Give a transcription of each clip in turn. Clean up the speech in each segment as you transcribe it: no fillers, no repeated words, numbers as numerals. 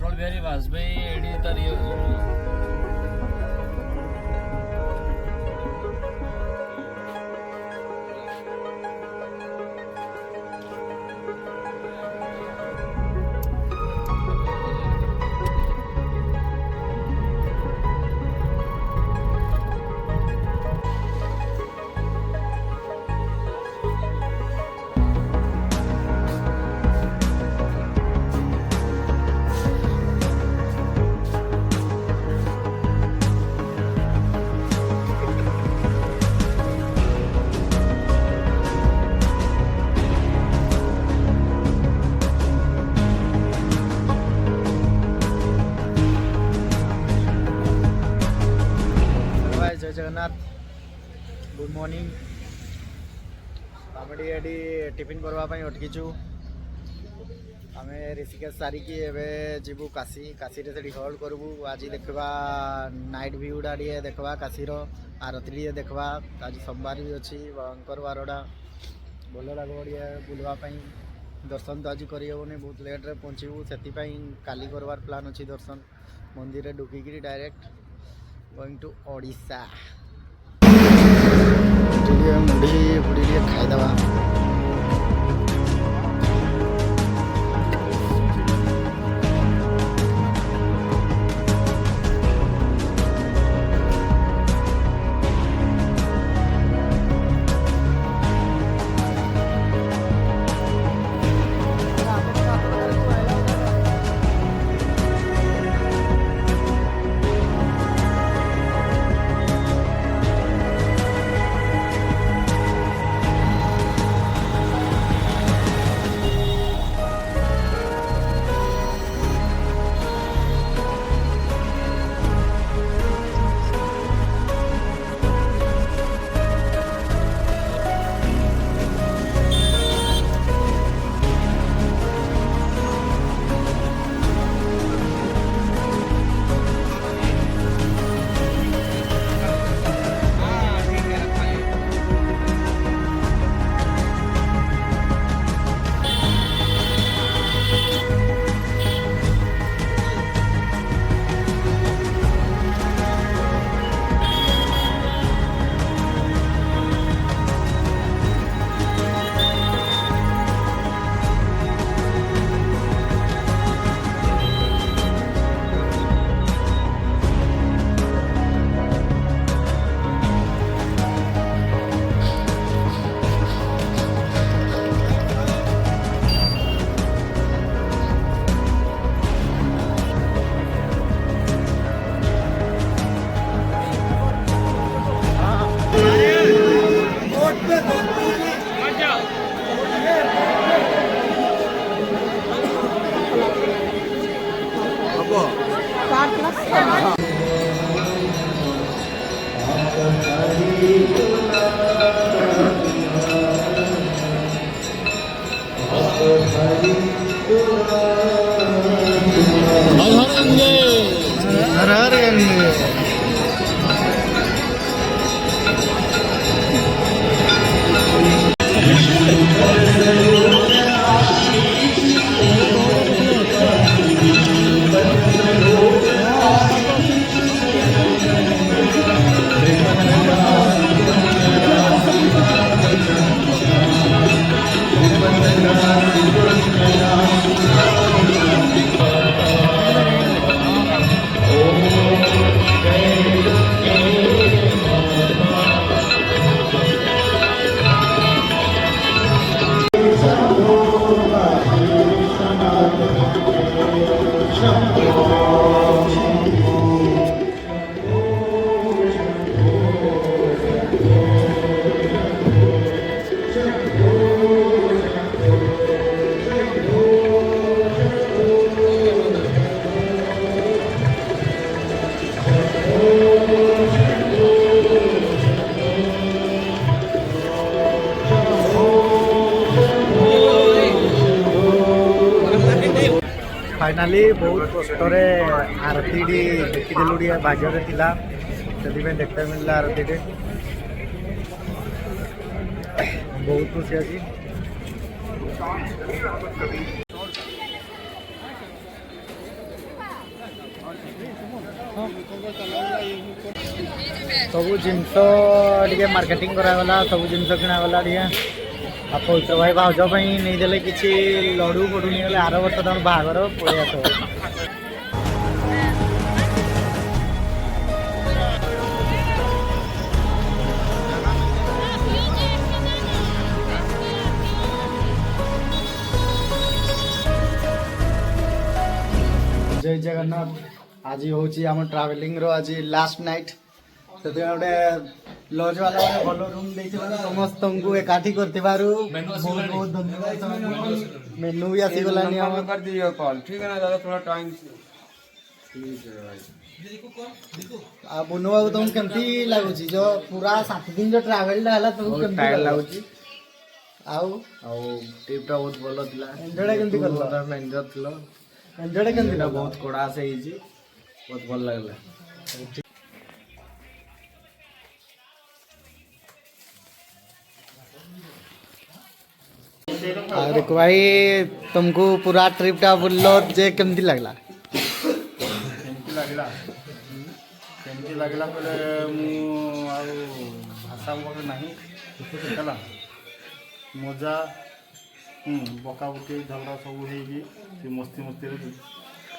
Atal Bihari Vajpayee AD तर जय Jagannath good morning आम टिफिन करवाई अटकीचु आम ऋषिकेश सारिकी जीवु काशी काशी से हल्ट करूँ आज देखा नाइट व्यूटा टे देखा काशीर आरती टे देखा आज सोमवार भी अच्छी भयंकर बारटा भल लगे बुलवाई दर्शन तो आज करहबनी बहुत लेट्रे पहुँचू से काली करवार प्लान अच्छी दर्शन मंदिर में ढुकिकी डायरेक्ट गोइंग टू ओडिशा मुढ़ी फुड़ी खाईदवा हर हर फाइनाली बहुत कष्ट आरती देखीदेलु भाग्य थिला से देखते मिलला आरती बहुत खुशी अच्छी। ସବୁ ଜିନିଷ ଟିକେ ମାର୍କେଟିଂ କରାଗଲା, ସବୁ ଜିନିଷ କିଣାଗଲା ଟିକେ। ଆଉ ପବିତ୍ର ଭାଇ ଭାଉଜ ପାଇଁ ନେଇଦେଲେ କିଛି ଲଡ଼ୁ ଫଡ଼ୁ ନେଇଗଲେ, ଆର ବର୍ଷ ତାଙ୍କ ବାହାଘର ପଳେଇ ଆସିବ। ଜୟ ଜଗନ୍ନାଥ। ଆଜି ହେଉଛି ଆମ ଟ୍ରାଭେଲିଂର ଆଜି ଲାଷ୍ଟ ନାଇଟ୍। ସେଥିପାଇଁ ଗୋଟେ ଲଜ୍ ବାଲା ମାନେ ଭଲ ରୁମ୍ ଦେଇଥିବାରୁ ସମସ୍ତଙ୍କୁ ଏକାଠି କରିଥିବାରୁ ବହୁତ ବହୁତ ଧନ୍ୟବାଦ। ମେନୁ ବି ଆସିଗଲାନି ଆମର। ଆଉ ବୁନୁ ବାବୁ ତମକୁ କେମିତି ଲାଗୁଛି? ଯୋଉ ପୁରା 7 ଦିନ ଯୋଉ ଟ୍ରାଭେଲଟା ହେଲା ତମକୁ କେମିତି ଲାଗୁଛି? ଆଉ ଟ୍ରିପ୍ଟା ବହୁତ ଭଲ ଥିଲା। ଏନ୍ଜୟ କେମିତି କଲ? ଏନ୍ଜୟ ଥିଲା। ଏନ୍ଜୟ କେମିତି କଲ? ବହୁତ କଡ଼ା ସେ ହେଇଛି, ବହୁତ ଭଲ ଲାଗିଲା। ଆଉ ଦେଖ ଭାଇ, तुमको पूरा ट्रिप टा बोलो जे केमती लगला? କେମିତି ଲାଗିଲା କହିଲେ ମୁଁ ଆଉ ଭାଷା ମୋର ନାହିଁ ହେଲା। ମଜା ବକାବୁକି ଝଗଡ଼ା ସବୁ ହେଇକି ସେ ମସ୍ତି ମସ୍ତିରେ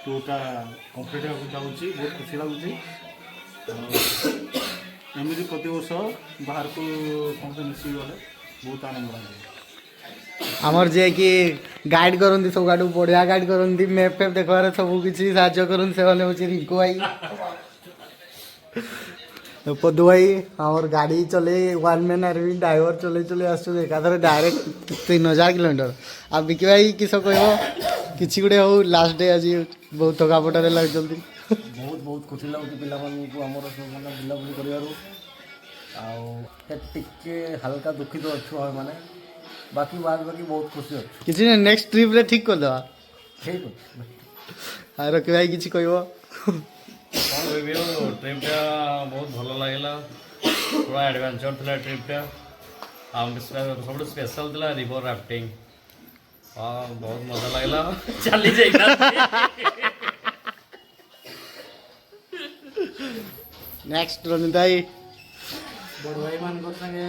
ଟୁର୍ଟା କମ୍ପ୍ଲିଟ୍ ହେବାକୁ ଯାଉଛି। ବହୁତ ଖୁସି ଲାଗୁଛି। ଏମିତି ପ୍ରତିବର୍ଷ ବାହାରକୁ ସମସ୍ତେ ମିଶିକି ଗଲେ ବହୁତ ଆନନ୍ଦ ଲାଗେ। ଆମର ଯେ କି ଗାଇड କରନ୍ତି, ସବୁ ଆଡ଼ୁ ବଢ଼ିଆ ଗାଇड କରନ୍ତି, ମ୍ୟାପ୍ ଫ୍ୟାପ୍ ଦେଖିବାରେ ସବୁ କିଛି ସାହାଯ୍ୟ କରନ୍ତି, ସେମାନେ ହେଉଛି ରିଙ୍କୁ ଭାଇ, ପଦୁ ଭାଇ। ଆମର ଗାଡ଼ି ଚଲେଇ ୱାନ୍ ମ୍ୟାନ୍ ଆର୍ମି ଡ୍ରାଇଭର ଚଲେଇ ଚଲେଇ ଆସୁଛନ୍ତି ଏକାଥରେ ଡାଇରେକ୍ଟ 3000 କିଲୋମିଟର। ଆଉ ବିକି ଭାଇ କିସ କହିବ? କିଛି ଗୋଟେ ହଉ, ଲାଷ୍ଟ ଡେ ଆଜି ବହୁତ ଥକାପଟାରେ ଲାଗୁଛନ୍ତି। ବହୁତ ଖୁସି ଲାଗୁଛି ପିଲାମାନଙ୍କୁ ଆମର ମାନେ ବୁଲାବୁଲି କରିବାରୁ। ଆଉ ଟିକେ ହାଲକା ଦୁଃଖିତ ଅଛୁ ଆମେ ମାନେ, ବାକି ବହୁତ ଖୁସି ଅଛୁ। କିଛି ନାହିଁ, ନେକ୍ସଟ ଟ୍ରିପ୍ରେ ଠିକ୍ କରିଦେବା। ଠିକ୍ ଅଛି। ଆଉ ରକି ଭାଇ କିଛି କହିବ? କ'ଣ କହିବି, ଟ୍ରିପ୍ଟା ବହୁତ ଭଲ ଲାଗିଲା। ପୁରା ଆଡ଼ଭେଞ୍ଚର ଥିଲା ଟ୍ରିପ୍ଟା। ଆଉ ସବୁଠୁ ସ୍ପେଶାଲ ଥିଲା ରିଭର ରାଫ୍ଟିଂ। ହଁ, ବହୁତ ମଜା ଲାଗିଲା। ଚାଲି ଯାଇଥିଲା। ନେକ୍ସଟ ରନିତ ଭାଇ। ବଡ଼ ଭାଇମାନଙ୍କ ସାଙ୍ଗେ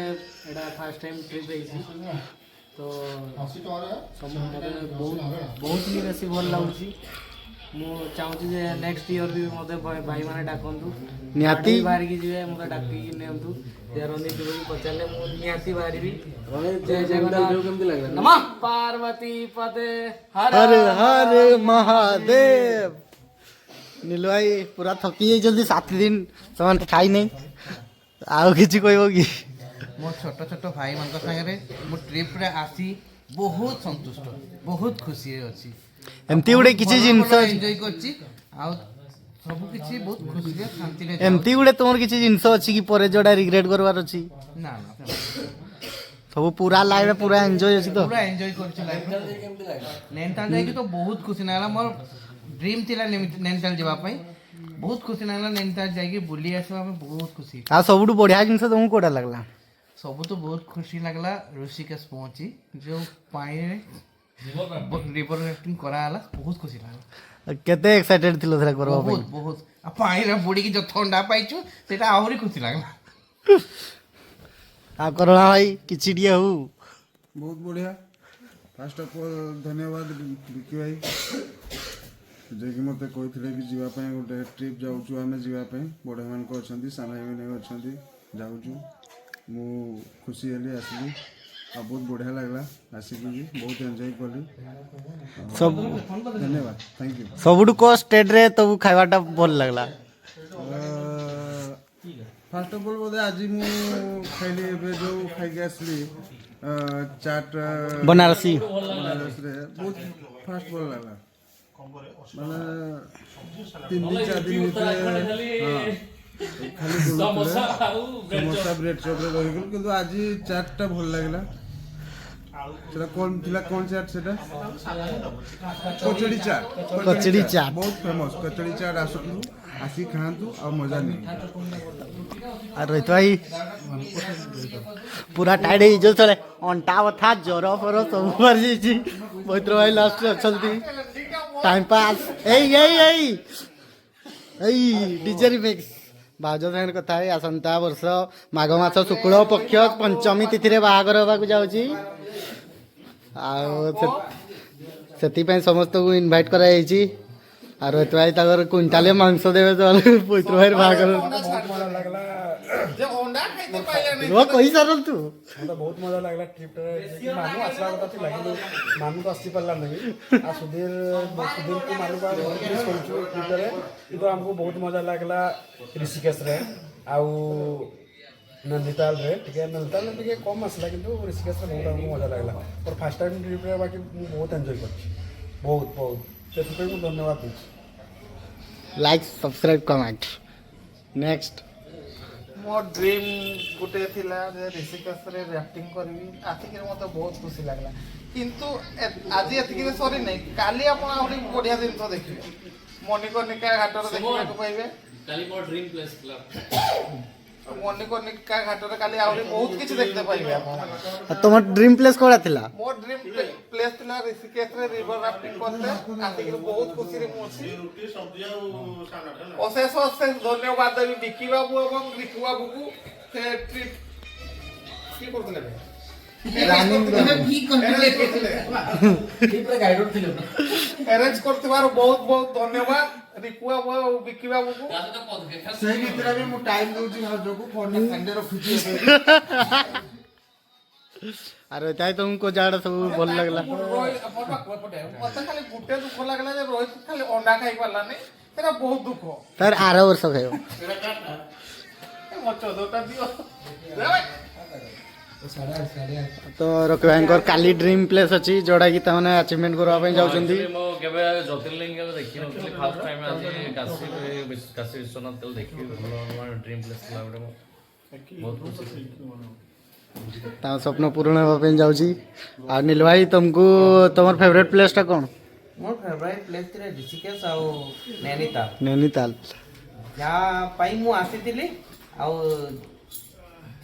ଏଇଟା ଫାର୍ଷ୍ଟ ଟାଇମ୍ ଟ୍ରିପ୍ ହେଇଛି, ତ ମୋତେ ବହୁତ ହିଁ ବେଶୀ ଭଲ ଲାଗୁଛି। ମୁଁ ଚାହୁଁଛି ଯେ ନେକ୍ସଟ ଇୟର୍ ବି ମୋତେ ଭାଇମାନେ ଡାକନ୍ତୁ, ନିହାତି ବାହାରିକି ଯିବେ, ମୋତେ ଡାକିକି ନିଅନ୍ତୁ। ରନିତ ଭାଇ ପଚାରିଲେ ମୁଁ ନିହାତି ବାହାରିବି। ଜୟ ଜଗନ୍ନାଥ। ନମଃ ପାର୍ବତୀ ପଦେ ହର ହର ମହାଦେବ। ନୀଲୁ ଭାଇ ପୁରା ଥକି ଯାଇଛନ୍ତି, 7 ଦିନ ସେମାନେ ଖାଇନାହିଁ। ଆଉ କିଛି କହିବ କି? ମୋ ଛୋଟ ଛୋଟ ଭାଇମାନଙ୍କ ସାଙ୍ଗରେ ମୁଁ ଟ୍ରିପ୍ରେ ଆସି ବହୁତ ସନ୍ତୁଷ୍ଟ, ବହୁତ ଖୁସି ଅଛି। ଏମିତି ଗୋଟେ କିଛି ଜିନିଷ ଏନ୍ଜୟ କରିଛି, ଆଉ ସବୁ କିଛି ବହୁତ ଖୁସିରେ ଶାନ୍ତିରେ। ଏମିତି ଗୋଟେ ତୁମର କିଛି ଜିନିଷ ଅଛି କି ପରେ ଯୋଉଟା ରିଗ୍ରେଟ୍ କରିବାର ଅଛି? ନା ସବୁ ପୁରା ଲାଇଫ୍ ପୁରା ଏନ୍ଜୟ ଅଛି ତ? ପୁରା ଏନ୍ଜୟ କରିଛି ଲାଇଫ୍। ନୈନିତାଲ ଯାଇକି ତ ବହୁତ ଖୁସି ଲାଗିଲା। ମୋର ଡ୍ରିମ୍ ଥିଲା ନୈନିତାଲ ଯିବା ପାଇଁ। ବହୁତ ଖୁସି ଲାଗିଲା ନୈନିତାଲ ଯାଇକି ବୁଲି ଆସିବା ପାଇଁ, ବହୁତ ଖୁସି। ଆଉ ସବୁଠୁ ବଢ଼ିଆ ଜିନିଷ ତୁମକୁ କୋଉଟା ଲାଗିଲା? ସବୁଠୁ ବହୁତ ଖୁସି ଲାଗିଲା ଋଷିକେଶ ପହଞ୍ଚି ଯେଉଁ ପାଣିରେ ରିଭର ରାଫ୍ଟିଂ କରାହେଲା, ବହୁତ ଖୁସି ଲାଗିଲା। କେତେ ଏକ୍ସାଇଟେଡ୍ ଥିଲ ସେଟା କରିବା ପାଇଁ? ବହୁତ। ଆଉ ପାଣିରେ ବୁଡ଼ିକି ଯେଉଁ ଥଣ୍ଡା ପାଇଛୁ ସେଇଟା ଆହୁରି ଖୁସି ଲାଗିଲା। ଆଉ କରୁଣା ଭାଇ କିଛି ଟିକେ ହଉ। ବହୁତ ବଢ଼ିଆ। ଫାଷ୍ଟ ଅଫ୍ ଅଲ୍ ଧନ୍ୟବାଦ ବିକି ଭାଇ, ଯିଏକି ମୋତେ କହିଥିଲେ କି ଯିବା ପାଇଁ ଗୋଟେ ଟ୍ରିପ୍ ଯାଉଛୁ ଆମେ ଯିବା ପାଇଁ। ବଡ଼ମାନଙ୍କୁ ଅଛନ୍ତି, ସାନ ଭାଇମାନେ ଅଛନ୍ତି, ଯାଉଛୁ। ମୁଁ ଖୁସି ହେଲି, ଆସିଲି। ଆଉ ବହୁତ ବଢ଼ିଆ ଲାଗିଲା ଆସିକି ବି, ବହୁତ ଏନ୍ଜୟ କଲି। ସବୁ ଧନ୍ୟବାଦ, ଥ୍ୟାଙ୍କ ୟୁ। ସବୁଠୁ କୋଉ ଷ୍ଟେଟ୍ରେ ତବୁ ଖାଇବାଟା ଭଲ ଲାଗିଲା? ଫାଷ୍ଟ ଅଫ୍ ଅଲ୍ ବୋଧେ ଆଜି ମୁଁ ଖାଇଲି, ଏବେ ଯେଉଁ ଖାଇକି ଆସିଲି ଚାଟ୍ ବନାରସୀ। ବନାରସରେ ବହୁତ ଫାଷ୍ଟ ଭଲ ଲାଗିଲା। ମାନେ 3-4 ଦିନ ଭିତରେ ଖାଲି ସମୋସା ବ୍ରେଡ୍ ଚପ୍ରେ ରହିଗଲୁ, କିନ୍ତୁ ଆଜି ଚାଟ୍ଟା ଭଲ ଲାଗିଲା। ସେଟା କ'ଣ ଥିଲା, କ'ଣ ଚାଟ୍ ସେଟା? କଚଡ଼ି ଚାଟ୍। କଚଡ଼ି ଚାଟ୍ ବହୁତ ଫେମସ୍। କଚଡ଼ି ଚାଟ୍ ଆସନ୍ତୁ, ଆସିକି ଖାଆନ୍ତୁ ଆଉ ମଜା ନିଅନ୍ତୁ। ଆଉ ରୋହିତ ଭାଇ ପୁରା ଟାଇଟ୍ ହେଇଯିବ, ଚଳେ ଅଣ୍ଟା ବଥା ଜ୍ୱର ଫର ସବୁ ମାରିଯାଇଛି। ପବିତ୍ର ଭାଇ ଲାଷ୍ଟରେ ଅଛନ୍ତି, ଟାଇମ୍ ପାସ୍। ଏଇ ଏଇ ଡିଜେ ରିମିକ୍ସ ଭାଉଜ ସାଙ୍ଗରେ କଥା ହେଇ ଆସନ୍ତା ବର୍ଷ ମାଘ ମାସ ଶୁକ୍ଳ ପକ୍ଷ ପଞ୍ଚମୀ ତିଥିରେ ବାହାଘର ହେବାକୁ ଯାଉଛି ଆଉ ସେଥିପାଇଁ ସମସ୍ତଙ୍କୁ ଇନଭାଇଟ୍ କରାଯାଇଛି ଆଉ ଏଥିପାଇଁ ତାଙ୍କର କୁଇଣ୍ଟାଲେ ମାଂସ ଦେବେ ତ ପୈତୃ ଭାଇର ବାହାଘର ରୁହ କହିସାରନ୍ତୁ ମୋତେ ବହୁତ ମଜା ଲାଗିଲା ଟ୍ରିପ୍ରେ ମାନୁ ଆସିବା କଥା ଥିଲା କିନ୍ତୁ ମାନୁ ତ ଆସି ପାରିଲା ନାହିଁ ଆଉ ସୁଧୀରକୁ ମାନୁକୁ ମିସ୍ କରୁଛୁ ଟ୍ରିପ୍ରେ କିନ୍ତୁ ଆମକୁ ବହୁତ ମଜା ଲାଗିଲା ଋଷିକେଶରେ ଆଉ ନନ୍ଦିତାଲରେ ଟିକେ କମ୍ ଆସିଲା କିନ୍ତୁ ଋଷିକେଶରେ ବହୁତ ଆମକୁ ମଜା ଲାଗିଲା ମୋର ଫାର୍ଷ୍ଟ ଟାଇମ୍ ଟ୍ରିପ୍ରେ ବାକି ମୁଁ ବହୁତ ଏନ୍ଜୟ କରିଛି ବହୁତ ସେଥିପାଇଁ ମୁଁ ଧନ୍ୟବାଦ ଦେଉଛି ଲାଇକ୍ ସବସ୍କ୍ରାଇବ୍ କମେଣ୍ଟ ନେକ୍ସଟ ମୋ ଡ୍ରିମ୍ ଗୋଟେ ଥିଲା ଯେ ଋଷିକେଶରେ ରାଫ୍ଟିଂ କରିବି ଆସିକି ମୋତେ ବହୁତ ଖୁସି ଲାଗିଲା କିନ୍ତୁ ଆଜି ଏତିକିରେ ସରିନାହିଁ କାଲି ଆପଣ ଆହୁରି ବଢ଼ିଆ ଜିନିଷ ଦେଖିବେ ମଣିକର୍ଣ୍ଣିକା ଘାଟରେ ଦେଖିବାକୁ ପାଇବେ କାଲି ମୋ ଡ୍ରିମ୍ ପ୍ଲେସ୍ ଥିଲା ମଣିକର୍ଣ୍ଣିକା ଘାଟରେ କାଲି ଆହୁରି ବହୁତ କିଛି ଦେଖିତେ ପାଇବେ ଆପଣ তোমার ড্রিম প্লেস কোড়া ଥିଲା ମୋ ଡ୍ରିମ୍ ପ୍ଲେସ୍ ଥିଲା ଋଷିକେଶରେ ରିଭର ରାଫ୍ଟିଂ କରିତେ ଆସିକି ବହୁତ ଖୁସିରେ ମୁଁ ଅଛି ଅଶେଷ ଧନ୍ୟବାଦ ଦେବି ବିକି ବାବୁ ଏବଂ ରିକୁ ବାବୁକୁ ସେ ଟ୍ରିପ୍ କି କରୁଥିଲେ ଆରେଞ୍ଜ କରିଥିବାରୁ ବହୁତ ଧନ୍ୟବାଦ ରିକୁ ବାବୁ ଆଉ ବିକି ବାବୁକୁ ସେଇ ଭିତରେ ବି ମୁଁ ଟାଇମ୍ ଦେଉଛି ଭାଉଜକୁ ଫୋନ୍ ସାଙ୍ଗେ ରଖୁଛି ଆରେ ତାଇ ତମକୁ ଜାଗା ସବୁ ଭଲ ଲାଗିଲା ମତେ ଖାଲି ଗୋଟେ ଦୁଃଖ ଲାଗିଲା ଯେ ରୋହିତ ଖାଲି ଅଣ୍ଡା ଖାଇ ପାରିଲାନି ସେଟା ବହୁତ ଦୁଃଖ ତାର ଆର ବର୍ଷ ଖାଇବ ମୋ 14ଟା ଦିଅ ତ ରକି ଭାଇଙ୍କର କାଲି ଡ୍ରିମ୍ ପ୍ଲେସ୍ ଅଛି ଯୋଉଟା କି ତାମାନେ ଆଚିଭମେଣ୍ଟ କରିବା ପାଇଁ ଯାଉଛନ୍ତି ମୁଁ କେବେ ଜ୍ୟୋତିର୍ଲିଙ୍ଗ କେବେ ଦେଖିନଥିଲି ଫାର୍ଷ୍ଟ ଟାଇମ୍ ଆଜି କାଶୀ ବିଶ୍ୱନାଥ ତେଲ ଦେଖିବି ଭଲ ଡ୍ରିମ୍ ପ୍ଲେସ୍ ଥିଲା ଗୋଟେ ମୁଁ ବହୁତ ଖୁସି ତାଙ୍କ ସ୍ୱପ୍ନ ପୂରଣ ହେବା ପାଇଁ ଯାଉଛି ଆଉ ନୀଲ ଭାଇ ତମକୁ ତମର ଫେଭରେଟ୍ ପ୍ଲେସ୍ଟା କ'ଣ ମୋର ଫେଭରାଇଟ୍ ପ୍ଲେସ୍ ଥିଲା ଋଷିକେଶ ଆଉ ନୈନିତାଲ ନୈନିତାଲ ଯାହା ପାଇଁ ମୁଁ ଆସିଥିଲି ଆଉ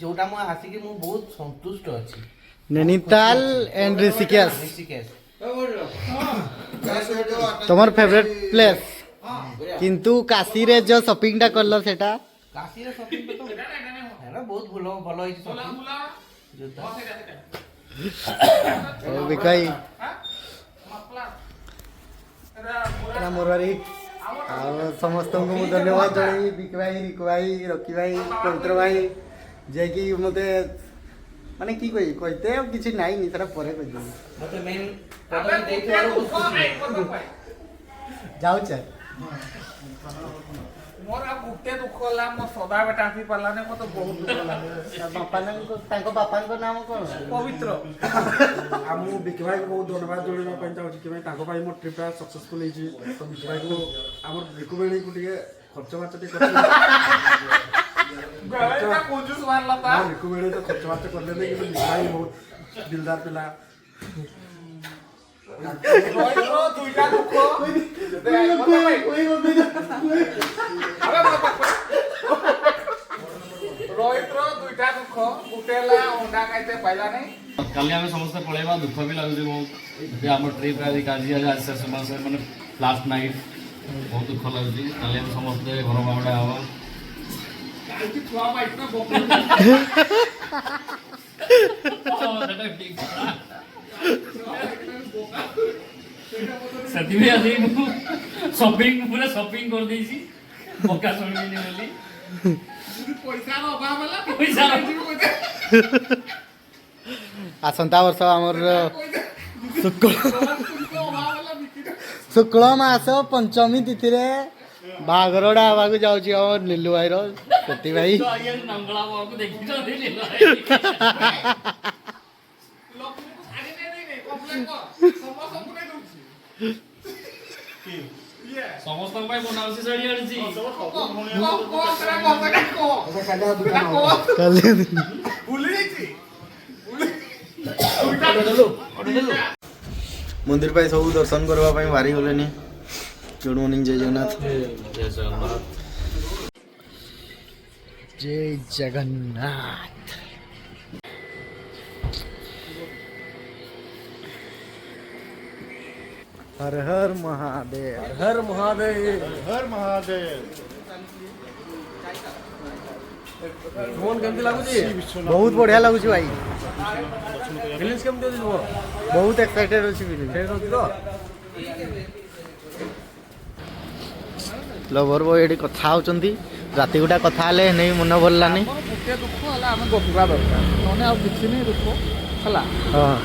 ଯୋଉଟା ମୁଁ ଆସିକି ମୁଁ ବହୁତ ସନ୍ତୁଷ୍ଟ ଅଛି ନୈନିତାଲ ଏଣ୍ଡ ଋଷିକେଶ ଋଷିକେଶ ତମର ଫେଭରେଟ୍ ପ୍ଲେସ୍ କିନ୍ତୁ କାଶୀରେ ଯୋଉ ସପିଂଟା କଲ ସେଟା କାଶୀରେ ସପିଂ ତ ବହୁତ ଭଲ ହେଇଛି ସପିଂ ବିକାଇ ମୋରାରୀ ଆଉ ସମସ୍ତଙ୍କୁ ମୁଁ ଧନ୍ୟବାଦ ଜଣାଇ ବିକି ଭାଇ ରିକୁ ଭାଇ ରକି ଭାଇ ପବିତ୍ର ଭାଇ ଯିଏକି ମୋତେ ମାନେ କି କହିବି କହିତେ ଆଉ କିଛି ନାଇଁନି ସେଟା ପରେ କହିଦେବି ମୋତେ ମେନ୍ ପଦବୀ ଦେଇଥିବାରୁ ବହୁତ ଖୁସି ଯାଉଛେ ମୋର ଆଉ ଗୋଟେ ଦୁଃଖ ହେଲା ମୋ ସଦା ବେଟା ଆସି ପାରିଲାନି ମୋତେ ବହୁତ ଦୁଃଖ ଲାଗେ ତାଙ୍କ ବାପାଙ୍କ ନାମ କ'ଣ ପବିତ୍ର ଆଉ ମୁଁ ବିକି ଭାଇକୁ ବହୁତ ଧନ୍ୟବାଦ ଜଣାଇବା ପାଇଁ ଚାହୁଁଛି କି ଭାଇ ତାଙ୍କ ପାଇଁ ମୋ ଟ୍ରିପ୍ଟା ସକ୍ସେସଫୁଲ୍ ହେଇଛି ତ ବିକି ଭାଇକୁ ଆମର ରିକୁ ବେଣୀକୁ ଟିକେ ଖର୍ଚ୍ଚ ବାର୍ଚ୍ଚ ଟିକେ କଞ୍ଜୁସ ବାହାରିଲା ତା ରିକୁ ବେଣୀ ତ ଖର୍ଚ୍ଚ ବାର୍ଚ୍ଚ କଲେନି କିନ୍ତୁ ବିକି ଭାଇ ବହୁତ ଦିଲଦାର ପିଲା ରୋହିତର ଦୁଇଟା ଦୁଃଖ ରୋହିତର ଦୁଇଟା ଦୁଃଖ ଗୋଟେ ହେଲା ଅଣ୍ଡା ଖାଇତେ ପାଇଲାନି କାଲି ଆମେ ସମସ୍ତେ ପଳେଇବା ଦୁଃଖ ବି ଲାଗୁଛି ବହୁତ ଆମ ଟ୍ରିପ୍ ଆଜି କାଲି ଶେଷ ମାସ ମାନେ ଲାଷ୍ଟ ନାଇଟ୍ ବହୁତ ଦୁଃଖ ଲାଗୁଛି କାଲି ଆମେ ସମସ୍ତେ ଘର ବାହୁଡ଼ା ହବା ଛୁଆ ବାଇକ ସେଥିପାଇଁ ଆଜି ମୁଁ ପୁରା ସପିଂ କରିଦେଇଛି ବକା ଶୁଣିବିନି ବୋଲି ପଇସାର ଅଭାବ ହେଲା ପଇସା ଆସନ୍ତା ବର୍ଷ ଆମର ଶୁକ୍ଳ ମାସ ପଞ୍ଚମୀ ତିଥିରେ ବାହାଘରଟା ହେବାକୁ ଯାଉଛି ଆମ ନୀଲୁ ଭାଇର ସେଥିପାଇଁ ନଙ୍ଗଳା ବାବୁ ଦେଖିଛନ୍ତି ସମସ୍ତଙ୍କ ପାଇଁ ବନାଉଛି ଶାଢ଼ୀ ଆଣିଛି ମନ୍ଦିର ପାଇଁ ସବୁ ଦର୍ଶନ କରିବା ପାଇଁ ବାହାରି ଗଲେନି ଗୁଡ୍ ମର୍ଣ୍ଣିଂ ଜୟ ଜଗନ୍ନାଥ ଜୟ ଜଗନ୍ନାଥ ଜୟ ଜଗନ୍ନାଥ हर हर महादेव। हर महादेव। हर महादेव। मोहन केमती लाଗୁଛି? बहुत बढ़िया लगुच भाई। ଫିଲିଂସ୍ କେମିତି ଅଛି ମୋର? बहुत एक्साइटेड अच्छी फिल्म। ଫେର୍ ଅଛି ତ? लवर बॉय ये कथा होचंती राति गुटा कथा हेले नहीं मन बोललानी। गोटे दुख है आम गपिवा दरकार नने आ किसी नहीं दुख है हाँ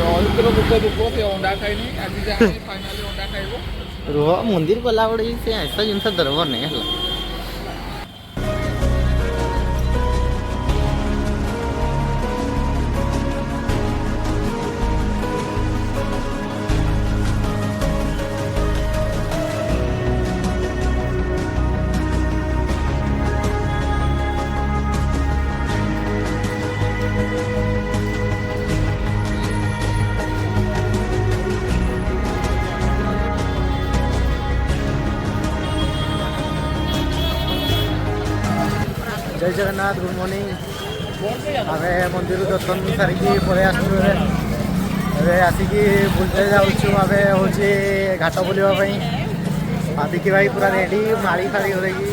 अहितर गोटे दुख से अंडा खाइनी आज जाए फाइनाली अंडा खाइबो रुह मंदिर गला बड़े से ऐसा जिनस दरब नहीं है। जय जगन्नाथ गुड मॉर्निंग। आम मंदिर दर्शन सारिकी पलि आसू आसिकी बुलते जाऊँ आम हूँ घाट बुलवाई भाविकी भाई पूरा रेडी माड़ी फाड़ी होगी।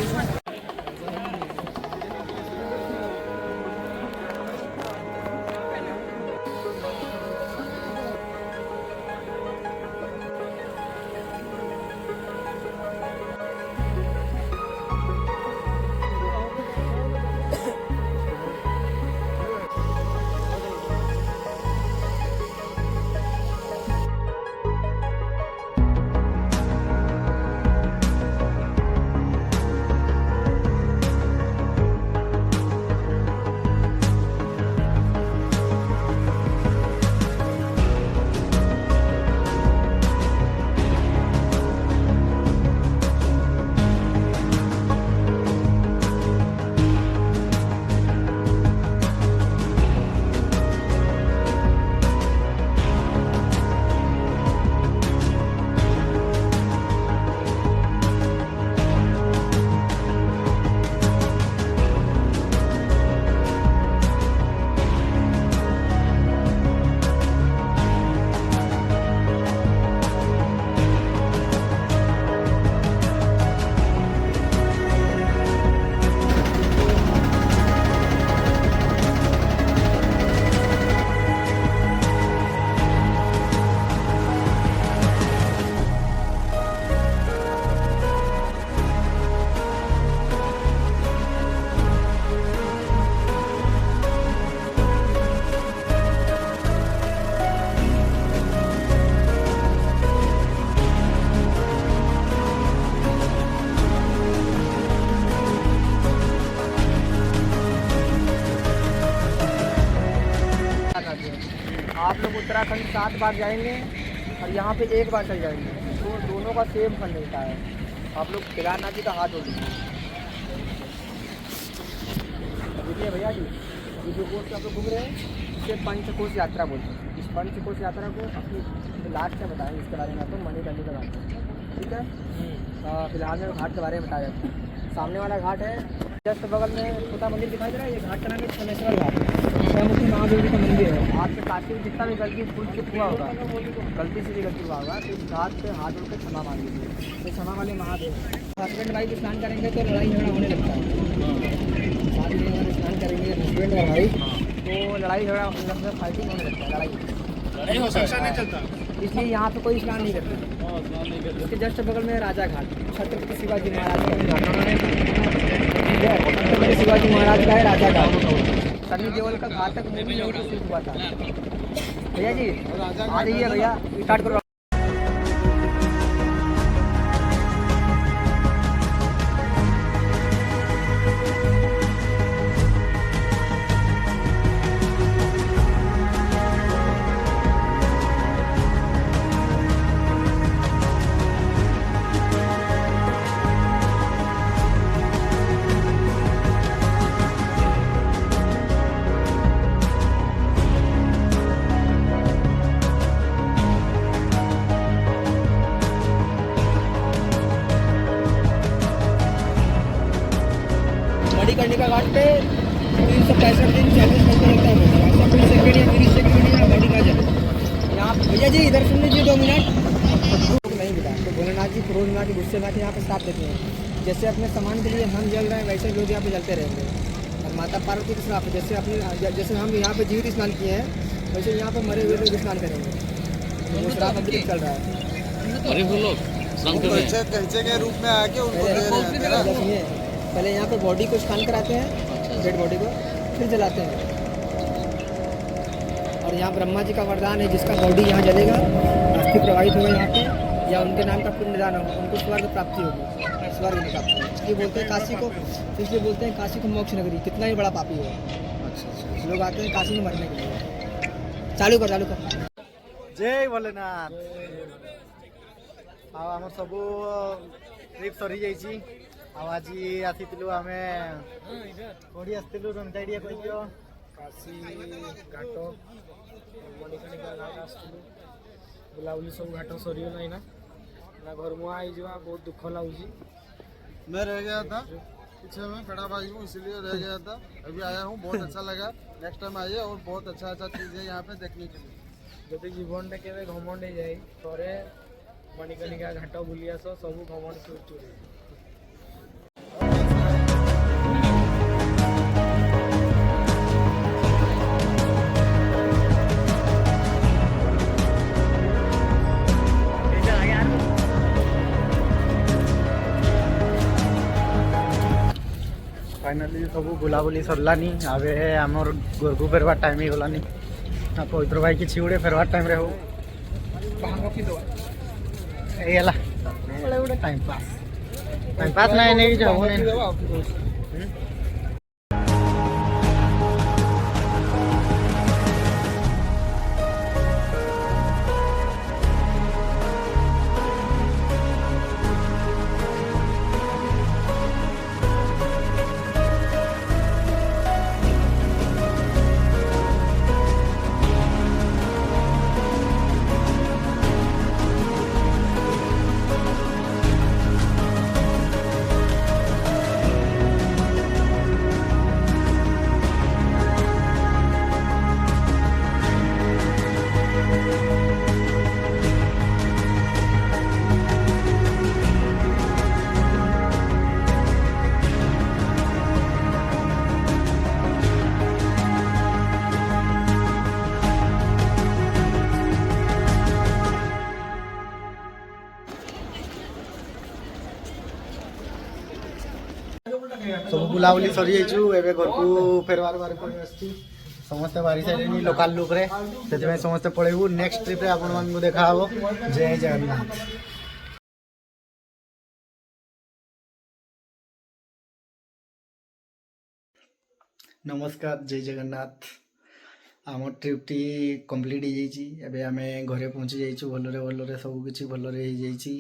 आप लोग उत्तराखंड 7 बार जाएंगे और यहाँ पे 1 बार चल जाएंगे तो दोनों का सेम फल मिलता है। आप लोग केदारनाथ जी का हाथ जोड़ लीजिए। देखिए भैया जी ये जो कोर्स आप लोग घूम रहे हैं इसे पंचकोश यात्रा बोलते हैं। इस पंचकोश यात्रा को अपनी लास्ट में बताएंगे इसके बारे में आपको मणिकर्णिका का घाट, ठीक है। फिलहाल में घाट के बारे में बताया जाता है। सामने वाला घाट है जस्ट बगल में छोटा मंदिर दिखाई दे रहा है। ये घाट का नाम है सोमेश्वर घाट। स्वयं महादेव जी का मंदिर है। आपके काशी में जितना भी गलती भूल से हुआ होगा, गलती से भी गलती हुआ होगा तो इस घाट पे हाथ जोड़ के क्षमा मांग लीजिए। तो क्षमा वाले महादेव हस्बैंड वाइफ स्नान करेंगे तो लड़ाई झगड़ा होने लगता है। शादी में अगर स्नान करेंगे हस्बैंड और वाइफ तो लड़ाई झगड़ा फाइटिंग होने लगता है। लड़ाई हो सकता नहीं चलता, इसलिए यहाँ पे कोई स्नान नहीं करते। इसके जस्ट बगल में राजा घाट छत्रपति शिवाजी महाराज का छत्रपति शिवाजी महाराज का है राजा घाट। सनी देओल का घातक मूवी यहीं पे शूट हुआ था। भैया जी आ जाइए भैया स्टार्ट करो। मणिकर्णिका घाट पे 365 दिन 24 घंटे लगता है। ऐसा कोई सेकंड या मिली सेकंड या बॉडी का जल। यहाँ भैया जी इधर सुन लीजिए 2 मिनट। नहीं मिला तो भोलेनाथ जी क्रोध में आके गुस्से में आके यहाँ पे श्राप देते हैं। जैसे अपने सामान के लिए हम जल रहे हैं वैसे लोग यहाँ पे जलते रहेंगे। और माता पार्वती के श्राप है, जैसे हम यहाँ पे जीवित स्नान किए हैं वैसे यहाँ पे मरे हुए लोग स्नान करेंगे। तो वो श्राप अभी तक चल रहा है। अरे वो लोग कैसे के रूप में आके उनको दे रहे हैं। सुनिए, पहले यहाँ पे बॉडी को स्नान कराते हैं, डेड बॉडी को, फिर जलाते हैं। और यहाँ ब्रह्मा जी का वरदान है, जिसका बॉडी यहाँ जलेगा, अस्थि प्रवाहित होगा यहाँ पे, या उनके नाम का पिंडदान होगा, उनको स्वर्ग प्राप्ति होगी, स्वर्ग में प्राप्ति होगी। इसलिए बोलते हैं काशी को, इसलिए बोलते हैं काशी को मोक्ष नगरी, कितना ही बड़ा पापी हो। अच्छा, लोग आते हैं काशी में मरने के लिए। चालू कर। जय भोलेनाथ। आम सब ट्रिप सरी जाइए। आज आसीलु आम कौड़ी आसलु रंजाड़िया कह काशी घाट मणिकर्णिका घाट आसलु बुलाबुली सब घाट सरीगला ना घर मुआ बहुत दुख लगुच। मैं रह गया था पीछे में खड़ा भाई हूँ, इसलिए रह गया था। अभी आया हूँ, बहुत अच्छा लगा। नेक्स्ट टाइम आइए और बहुत अच्छा चीज़ है यहाँ पे देखने के लिए। जदि जीवन में केवे घमंड हो जाए थोड़े मणिकर्णिका घाट बुली आस, सब घमंड चूर। फाइनाली सब बुलाबुली सरलानी। आवे आमर घर को फेरवार टाइम ही गलानी। पवित्र भाई किसी गोटे फेरवार टाइम रे हो गला गोटे टाइम पास ना नहीं जाओ। सब बुलाबुली सरी जाइछु। एबे घर को फेरवार बार पड़े आछि। समस्ते बारी साइड लोकल लोक रे से समस्ते पळेबू। नेक्स्ट ट्रिप रे आपण मान को देखा हबो। जय जगन्नाथ। नमस्कार, जय जगन्नाथ। आम ट्रिप टी कंप्लीट हो जाइछि। एबे आमे घरे पहुंची जाइछु। भलरे सब किछि भलरे हो जाइछि।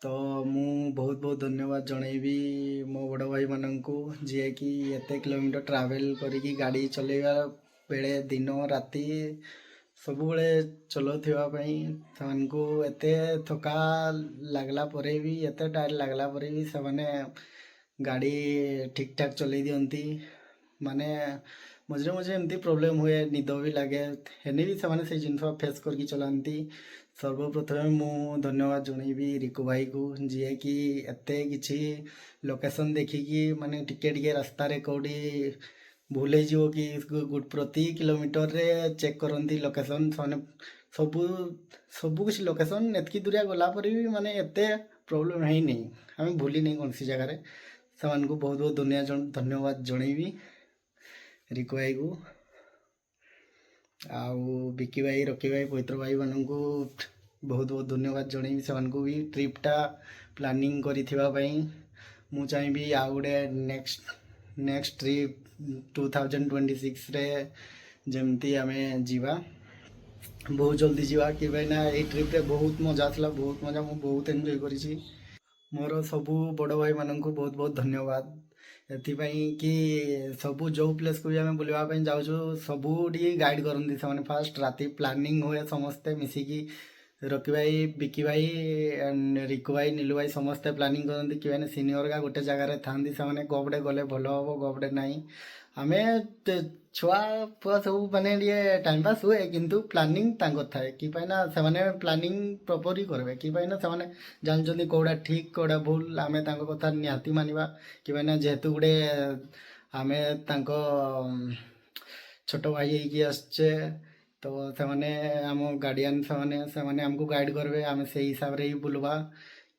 तो मु बहुत बहुत धन्यवाद जनइबी मो बड़ भाई माननकु जे कि एते किलोमीटर ट्रैवल करिकी गाड़ी चलेगा बेले दिन राति सब बेले चलाउथिबा पई सेमानकु एते थका लागला परे भी एते टायर लागला परे भी से माने गाड़ी ठीक ठाक चलै दियंती। माने मझे मझे एमती प्रॉब्लम हुए, निद भी लगे, हेने भी से जिनस फेस करके चलाती। सर्वप्रथमे मु धन्यवाद जनइबी रिकु भाई को, जी कि एते किछि लोकेशन देखिकी माने टिके टिके रास्ता रे कौड़ी भूल हो कि प्रति किलोमीटर रे चेक करती लोकेशन। सबू सबू किसी लोकेशन एतकी दूरिया गला पर भी माने एते प्रॉब्लम है नहीं, आम भूली नहीं कौन सी जगार। से बहुत बहुत धन्यवाद जनइबी रिकु भाई को, आउ बिकी भाई, रकी भाई, पवित्र भाई मानू बहुत बहुत धन्यवाद जनइबी। से भी ट्रिपटा प्लानिंग करिथिबा मु चाहिए आउ गोटे नेक्स्ट ट्रिप 2026 रे जमती आमे जीवा, बहुत जल्दी जीवा कि भाई ना ये ट्रिप रे बहुत मजा आसला, बहुत मजा, मु बहुत एंजॉय करी। मोर सबू बड़ भाई मानू बहुत बहुत धन्यवाद एथिपाई कि सबू जो प्लेस को भी आम बुलवाई जाऊँ सबू गाइड करती से। फास्ट राति प्लानिंग हुए समस्ते मिसिकी, रकी भाई, बिकी भाई, रिकु भाई, नीलू भाई समस्ते प्लानिंग करती कि मैंने सीनियर का गोटे जगार था से गपड़े गले भल हम गपड़े ना आम ଛୁଆ ଫୁଆ ସବୁ ମାନେ ଟିକେ ଟାଇମ୍ ପାସ୍ ହୁଏ କିନ୍ତୁ ପ୍ଲାନିଂ ତାଙ୍କର ଥାଏ କି ପାଇଁ ନା ସେମାନେ ପ୍ଲାନିଂ ପ୍ରପର୍ ହିଁ କରିବେ କି ପାଇଁ ନା ସେମାନେ ଜାଣିଛନ୍ତି କେଉଁଟା ଠିକ୍ କେଉଁଟା ଭୁଲ ଆମେ ତାଙ୍କ କଥା ନିହାତି ମାନିବା କି ପାଇଁ ନା ଯେହେତୁ ଗୋଟେ ଆମେ ତାଙ୍କ ଛୋଟ ଭାଇ ହେଇକି ଆସିଛେ ତ ସେମାନେ ଆମ ଗାର୍ଡ଼ିଆନ୍ ସେମାନେ ଆମକୁ ଗାଇଡ଼ କରିବେ ଆମେ ସେଇ ହିସାବରେ ହିଁ ବୁଲବା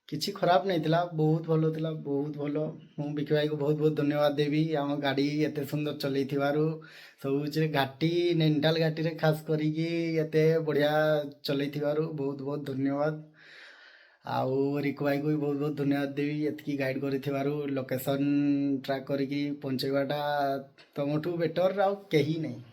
କିଛି ଖରାପ ନାଇଁ ଥିଲା ବହୁତ ଭଲ ଥିଲା ବହୁତ ଭଲ ମୁଁ ବିକି ଭାଇକୁ ବହୁତ ବହୁତ ଧନ୍ୟବାଦ ଦେବି ଆମ ଗାଡ଼ି ଏତେ ସୁନ୍ଦର ଚଲେଇଥିବାରୁ ସବୁ କିଛି ଘାଟି ନେଣ୍ଟାଲ ଘାଟିରେ ଖାସ କରିକି ଏତେ ବଢ଼ିଆ ଚଲେଇଥିବାରୁ ବହୁତ ବହୁତ ଧନ୍ୟବାଦ ଆଉ ରିକୁ ଭାଇକୁ ବି ବହୁତ ବହୁତ ଧନ୍ୟବାଦ ଦେବି ଏତିକି ଗାଇଡ଼ କରିଥିବାରୁ ଲୋକେସନ୍ ଟ୍ରାକ୍ କରିକି ପହଞ୍ଚେଇବାଟା ତମଠୁ ବେଟର୍ ଆଉ କେହି ନାହିଁ